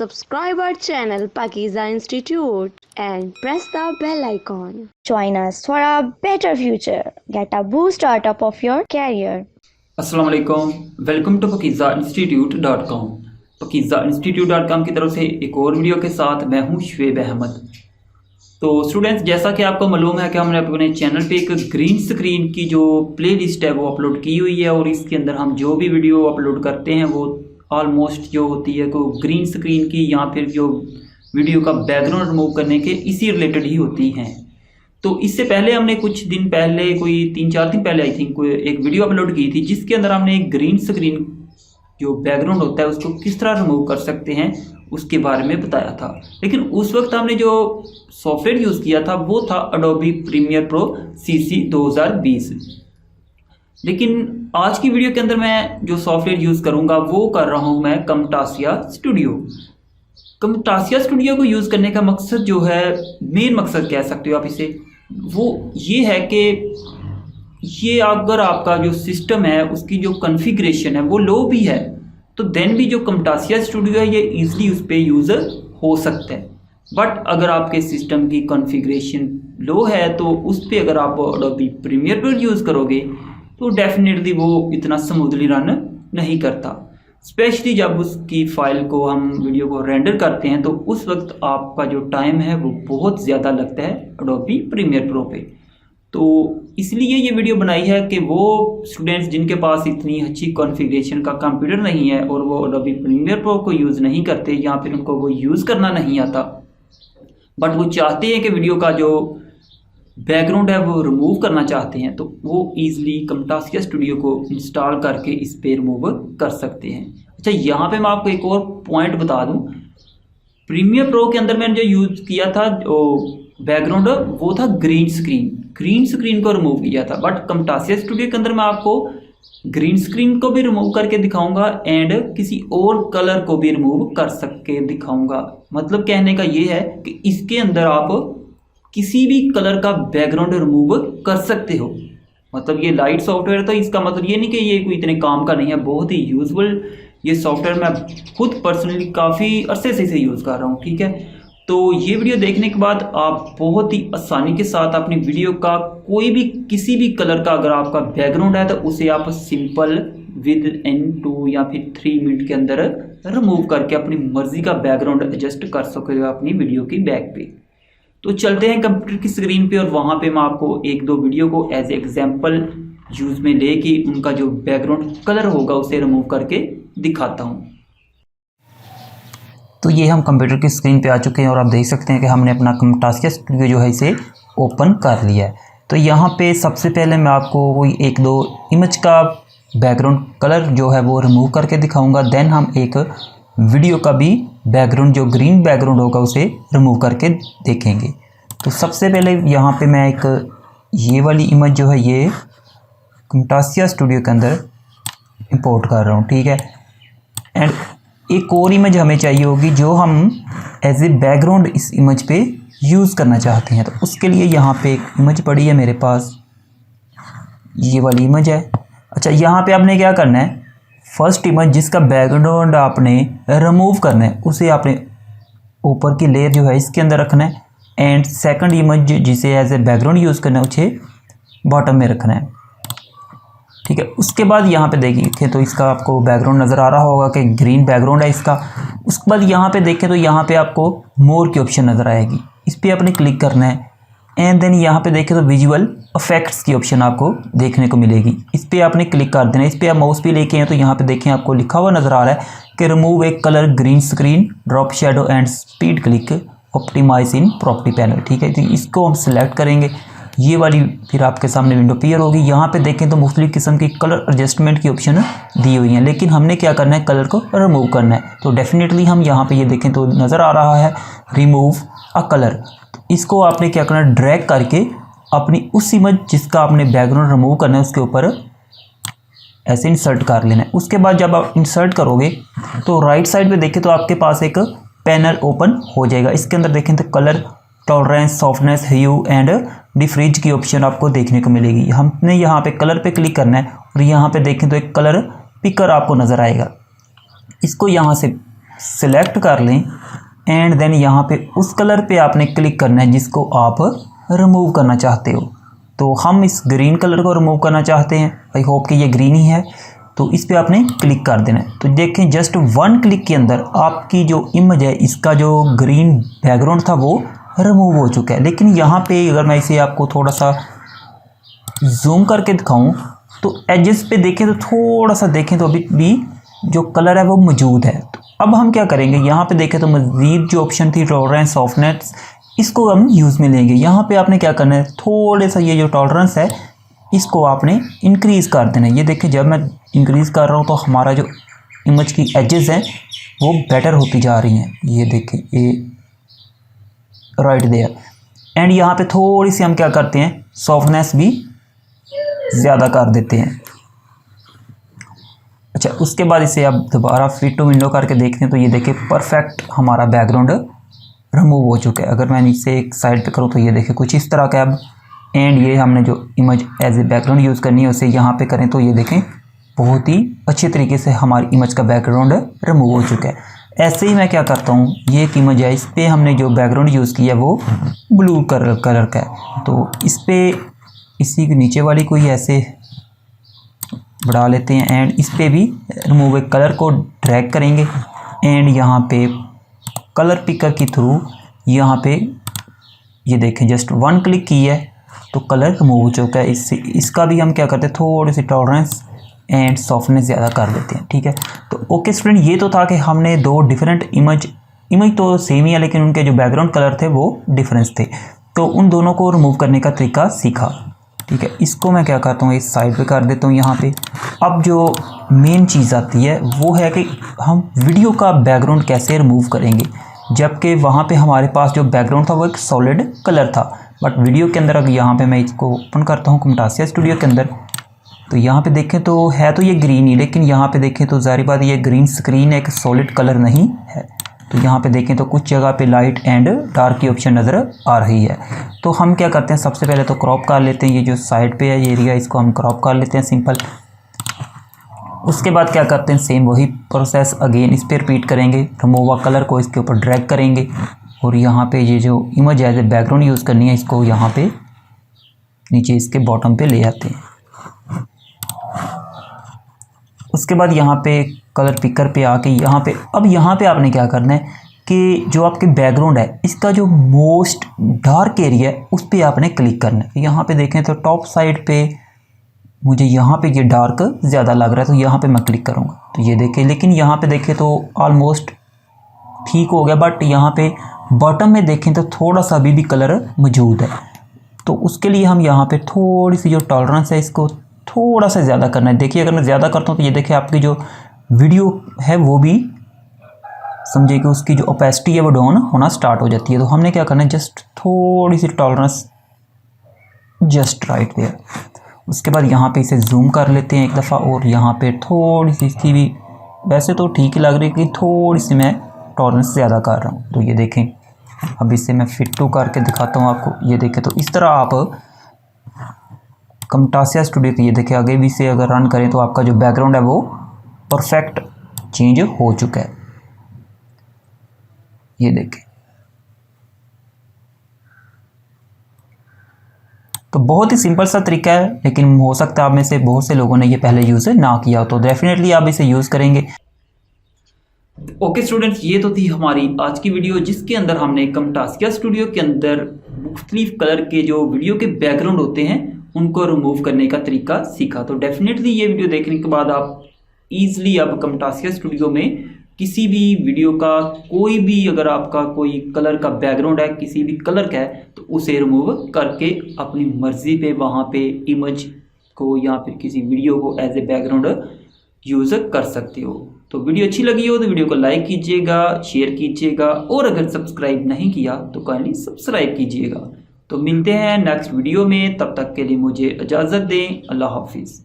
subscribe our channel Pakiza Institute and press the bell icon. Join us for a better future. Get a boost startup of your career. अस्सलाम वालेकुम, welcome to pakizainstitute.com। pakizainstitute.com की तरफ से एक और video के साथ मैं हूं शुएब अहमद। तो स्टूडेंट्स, जैसा कि आपको मालूम है कि हमने अपने चैनल पे एक ग्रीन स्क्रीन की जो प्लेलिस्ट है वो अपलोड की हुई है और इसके अंदर हम जो भी वीडियो अपलोड करते हैं वो ऑलमोस्ट जो होती है को ग्रीन स्क्रीन की या फिर जो वीडियो का बैकग्राउंड रिमूव करने के इसी रिलेटेड ही होती हैं। तो इससे पहले हमने कुछ दिन पहले, कोई 3-4 दिन पहले आई थिंक, एक वीडियो अपलोड की थी जिसके अंदर हमने एक ग्रीन स्क्रीन जो बैकग्राउंड होता है उसको किस तरह रिमूव कर सकते हैं उसके बारे में बताया था। लेकिन उस वक्त हमने जो सॉफ्टवेयर यूज़ किया था वो था एडोबी प्रीमियर प्रो CC 2020। लेकिन आज की वीडियो के अंदर मैं जो सॉफ्टवेयर यूज़ करूंगा वो कर रहा हूं मैं Camtasia स्टूडियो। Camtasia स्टूडियो को यूज़ करने का मकसद जो है, मेन मकसद कह सकते हो आप इसे, वो ये है कि ये अगर आपका जो सिस्टम है उसकी जो कॉन्फ़िगरेशन है वो लो भी है तो देन भी जो Camtasia स्टूडियो है ये ईजिली उस पर यूज़ हो सकता है। बट अगर आपके सिस्टम की कॉन्फ़िगरेशन लो है तो उस पर अगर आप एडोबी प्रीमियर प्रो यूज़ करोगे तो डेफिनेटली वो इतना स्मूथली रन नहीं करता। स्पेशली जब उसकी फ़ाइल को हम वीडियो को रेंडर करते हैं तो उस वक्त आपका जो टाइम है वो बहुत ज़्यादा लगता है एडोबी प्रीमियर प्रो पे। तो इसलिए ये वीडियो बनाई है कि वो स्टूडेंट्स जिनके पास इतनी अच्छी कॉन्फ़िगरेशन का कंप्यूटर नहीं है और वो एडोबी प्रीमियर प्रो को यूज़ नहीं करते या फिर उनको वो यूज़ करना नहीं आता, बट वो चाहते हैं कि वीडियो का जो बैकग्राउंड है वो रिमूव करना चाहते हैं, तो वो ईजिली Camtasia स्टूडियो को इंस्टॉल करके इस पे रिमूव कर सकते हैं। अच्छा, यहाँ पे मैं आपको एक और पॉइंट बता दूं, प्रीमियर प्रो के अंदर मैंने जो यूज़ किया था जो बैकग्राउंड वो था ग्रीन स्क्रीन को रिमूव किया था। बट Camtasia स्टूडियो के अंदर मैं आपको ग्रीन स्क्रीन को भी रिमूव करके दिखाऊंगा एंड किसी और कलर को भी रिमूव कर सके दिखाऊंगा। मतलब कहने का ये है कि इसके अंदर आप किसी भी कलर का बैकग्राउंड रिमूव कर सकते हो। मतलब ये लाइट सॉफ्टवेयर था, इसका मतलब ये नहीं कि ये कोई इतने काम का नहीं है, बहुत ही यूजफुल ये सॉफ्टवेयर मैं खुद पर्सनली काफ़ी अरसे से इसे यूज़ कर रहा हूँ। ठीक है, तो ये वीडियो देखने के बाद आप बहुत ही आसानी के साथ अपनी वीडियो का कोई भी किसी भी कलर का अगर आपका बैकग्राउंड है तो उसे आप सिंपल विद इन 2 या फिर 3 मिनट के अंदर रिमूव करके अपनी मर्जी का बैकग्राउंड एडजस्ट कर सकोगे अपनी वीडियो की बैक पे। तो चलते हैं कंप्यूटर की स्क्रीन पे और वहाँ पे मैं आपको 1-2 वीडियो को एज एग्जाम्पल यूज़ में लेके उनका जो बैकग्राउंड कलर होगा उसे रिमूव करके दिखाता हूँ। तो ये हम कंप्यूटर की स्क्रीन पे आ चुके हैं और आप देख सकते हैं कि हमने अपना Camtasia स्टूडियो जो है इसे ओपन कर लिया है। तो यहाँ पे सबसे पहले मैं आपको कोई 1-2 इमेज का बैकग्राउंड कलर जो है वो रिमूव करके दिखाऊंगा। देन हम एक वीडियो का भी बैकग्राउंड जो ग्रीन बैकग्राउंड होगा उसे रिमूव करके देखेंगे। तो सबसे पहले यहाँ पे मैं एक ये वाली इमेज जो है ये Camtasia स्टूडियो के अंदर इंपोर्ट कर रहा हूँ। ठीक है, एंड एक और इमेज हमें चाहिए होगी जो हम एज ए बैकग्राउंड इस इमेज पे यूज़ करना चाहते हैं। तो उसके लिए यहाँ पे एक इमेज पड़ी है मेरे पास, ये वाली इमेज है। अच्छा, यहाँ पे आपने क्या करना है, फर्स्ट इमेज जिसका बैकग्राउंड आपने रिमूव करना है उसे आपने ऊपर की लेयर जो है इसके अंदर रखना है एंड सेकंड इमेज जिसे एज ए बैकग्राउंड यूज़ करना है उसे बॉटम में रखना है। ठीक है, उसके बाद यहाँ पे देखिए तो इसका आपको बैकग्राउंड नज़र आ रहा होगा कि ग्रीन बैकग्राउंड है इसका। उसके बाद यहाँ पे देखें तो यहाँ पे आपको मोर की ऑप्शन नज़र आएगी, इस पर आपने क्लिक करना है एंड देन यहाँ पे देखें तो विजुअल इफेक्ट्स की ऑप्शन आपको देखने को मिलेगी, इस पर आपने क्लिक कर देना है। इस पर आप माउस पे लेके हैं तो यहाँ पे देखें आपको लिखा हुआ नज़र आ रहा है कि remove a colour green screen drop shadow and speed click optimise in property panel. ठीक है, तो इसको हम सिलेक्ट करेंगे, ये वाली फिर आपके सामने विंडो अपीयर होगी। यहाँ पे देखें तो मुख्तलिफ किस्म की कलर एडजस्टमेंट की ऑप्शन दी हुई हैं, लेकिन हमने क्या करना है, कलर को रिमूव करना है। तो डेफिनेटली हम यहाँ पे ये देखें तो नज़र आ रहा है रिमूव अ कलर। इसको आपने क्या करना है, ड्रैग करके अपनी उस इमेज जिसका आपने बैकग्राउंड रिमूव करना है उसके ऊपर ऐसे इंसर्ट कर लेना है। उसके बाद जब आप इंसर्ट करोगे तो राइट साइड पे देखें तो आपके पास एक पैनल ओपन हो जाएगा। इसके अंदर देखें तो colour tolerance, softness, hue and defringe की ऑप्शन आपको देखने को मिलेगी। हमने यहाँ पे कलर पे क्लिक करना है और यहाँ पे देखें तो एक कलर पिकर आपको नज़र आएगा। इसको यहाँ से सिलेक्ट कर लें एंड देन यहाँ पे उस कलर पे आपने क्लिक करना है जिसको आप रिमूव करना चाहते हो। तो हम इस ग्रीन कलर को रिमूव करना चाहते हैं, आई होप कि ये ग्रीन ही है, तो इस पे आपने क्लिक कर देना है। तो देखें जस्ट 1 क्लिक के अंदर आपकी जो इमेज है इसका जो ग्रीन बैकग्राउंड था वो रिमूव हो चुका है। लेकिन यहाँ पे अगर मैं इसे आपको थोड़ा सा जूम करके दिखाऊं तो एजेस पे देखें तो थोड़ा सा देखें तो अभी भी जो कलर है वो मौजूद है। तो अब हम क्या करेंगे, यहाँ पे देखें तो मज़ीद जो ऑप्शन थी टॉलरेंस सॉफ्टनेस, इसको हम यूज़ में लेंगे। यहाँ पे आपने क्या करना है, थोड़े सा ये जो टॉलरेंस है इसको आपने इंक्रीज़ कर देना है। ये देखें जब मैं इंक्रीज़ कर रहा हूँ तो हमारा जो इमेज की एजेस हैं वो बेटर होती जा रही हैं। ये देखें ये राइट देयर। एंड यहाँ पे थोड़ी सी हम क्या करते हैं, सॉफ्टनेस भी ज़्यादा कर देते हैं। अच्छा, उसके बाद इसे आप दोबारा फिट टू विंडो करके देखते हैं तो ये देखिए परफेक्ट हमारा बैकग्राउंड रिमूव हो चुका है। अगर मैं इसे एक साइड पे करूँ तो ये देखिए कुछ इस तरह का अब। एंड ये हमने जो image as a background use करनी है उसे यहाँ पे करें तो ये देखें बहुत ही अच्छे तरीके से हमारी इमेज का बैकग्राउंड रिमूव हो चुका है। ऐसे ही मैं क्या करता हूँ, ये एक इमेज है, इस पर हमने जो बैकग्राउंड यूज़ किया वो ब्लू कलर का है, तो इस पर इसी के नीचे वाली कोई ऐसे बढ़ा लेते हैं एंड इस पे भी रिमूव कलर को ड्रैग करेंगे एंड यहाँ पे कलर पिकर के थ्रू यहाँ पे ये देखें जस्ट 1 क्लिक की है तो कलर रिमूव हो चुका है। इसका भी हम क्या करते हैं, थोड़ी सी टॉलरेंस एंड सॉफ्टनेस ज़्यादा कर देते हैं। ठीक है, तो ओके स्टूडेंट, ये तो था कि हमने 2 डिफरेंट इमेज तो सेम ही है लेकिन उनके जो बैकग्राउंड कलर थे वो डिफरेंस थे, तो उन दोनों को रिमूव करने का तरीका सीखा। ठीक है, इसको मैं क्या करता हूँ इस साइड पे कर देता हूँ यहाँ पे। अब जो मेन चीज़ आती है वो है कि हम वीडियो का बैकग्राउंड कैसे रिमूव करेंगे, जबकि वहाँ पे हमारे पास जो बैकग्राउंड था वो एक सॉलिड कलर था, बट वीडियो के अंदर अगर यहाँ पे मैं इसको ओपन करता हूँ Camtasia स्टूडियो के अंदर तो यहाँ पे देखें तो है तो ये ग्रीन ही, लेकिन यहाँ पे देखें तो ज़ाहिर बात ये ग्रीन स्क्रीन एक सॉलिड कलर नहीं है। तो यहाँ पे देखें तो कुछ जगह पे लाइट एंड डार्क की ऑप्शन नज़र आ रही है। तो हम क्या करते हैं, सबसे पहले तो क्रॉप कर लेते हैं, ये जो साइड पे है ये एरिया इसको हम क्रॉप कर लेते हैं सिंपल। उसके बाद क्या करते हैं, सेम वही प्रोसेस अगेन इस पर रिपीट करेंगे, रिमूव कलर को इसके ऊपर ड्रैग करेंगे और यहाँ पे ये जो इमेज है बैकग्राउंड यूज़ करनी है इसको यहाँ पे नीचे इसके बॉटम पे ले आते हैं। उसके बाद यहाँ पे कलर पिकर पे आके यहाँ पे आपने क्या करना है कि जो आपके बैकग्राउंड है इसका जो मोस्ट डार्क एरिया है उस पर आपने क्लिक करना है। यहाँ पे देखें तो टॉप साइड पे मुझे यहाँ पे ये डार्क ज़्यादा लग रहा है तो यहाँ पे मैं क्लिक करूँगा तो ये देखें, लेकिन यहाँ पे देखें तो ऑलमोस्ट ठीक हो गया, बट यहाँ पे बॉटम में देखें तो थोड़ा सा अभी भी कलर मौजूद है। तो उसके लिए हम यहाँ पे थोड़ी सी जो टॉलरेंस है इसको थोड़ा सा ज़्यादा करना है। देखिए अगर मैं ज़्यादा करता हूँ तो ये देखिए आपकी जो वीडियो है वो भी समझिए कि उसकी जो ओपेसिटी है वो डाउन होना स्टार्ट हो जाती है। तो हमने क्या करना है, जस्ट थोड़ी सी टॉलरेंस जस्ट राइट देयर। उसके बाद यहाँ पे इसे जूम कर लेते हैं एक दफ़ा और यहाँ पे थोड़ी सी इसकी भी वैसे तो ठीक ही लग रही है कि थोड़ी सी मैं टॉलरेंस ज़्यादा कर रहा हूँ। तो ये देखें अब इसे मैं फिट टू करके दिखाता हूँ आपको। ये देखें तो इस तरह आप Camtasia स्टूडियो की ये देखिए आगे भी से अगर रन करें तो आपका जो बैकग्राउंड है वो परफेक्ट चेंज हो चुका है। ये देखें तो बहुत ही सिंपल सा तरीका है, लेकिन हो सकता है आप में से बहुत से लोगों ने ये पहले यूज़ ना किया हो, तो डेफिनेटली आप इसे यूज़ करेंगे। ओके स्टूडेंट्स, ये तो थी हमारी आज की वीडियो जिसके अंदर हमने Camtasia स्टूडियो के अंदर मुख्तलिफ कलर के जो वीडियो के बैकग्राउंड होते हैं उनको रिमूव करने का तरीका सीखा। तो डेफिनेटली ये वीडियो देखने के बाद आप ईज़िली अब Camtasia स्टूडियो में किसी भी वीडियो का कोई भी अगर आपका कोई कलर का बैकग्राउंड है किसी भी कलर का है तो उसे रिमूव करके अपनी मर्ज़ी पे वहाँ पे इमेज को या फिर किसी वीडियो को एज ए बैकग्राउंड यूज़ कर सकते हो। तो वीडियो अच्छी लगी हो तो वीडियो को लाइक कीजिएगा, शेयर कीजिएगा और अगर सब्सक्राइब नहीं किया तो काइंडली सब्सक्राइब कीजिएगा। तो मिलते हैं नेक्स्ट वीडियो में, तब तक के लिए मुझे इजाज़त दें। अल्लाह हाफिज़।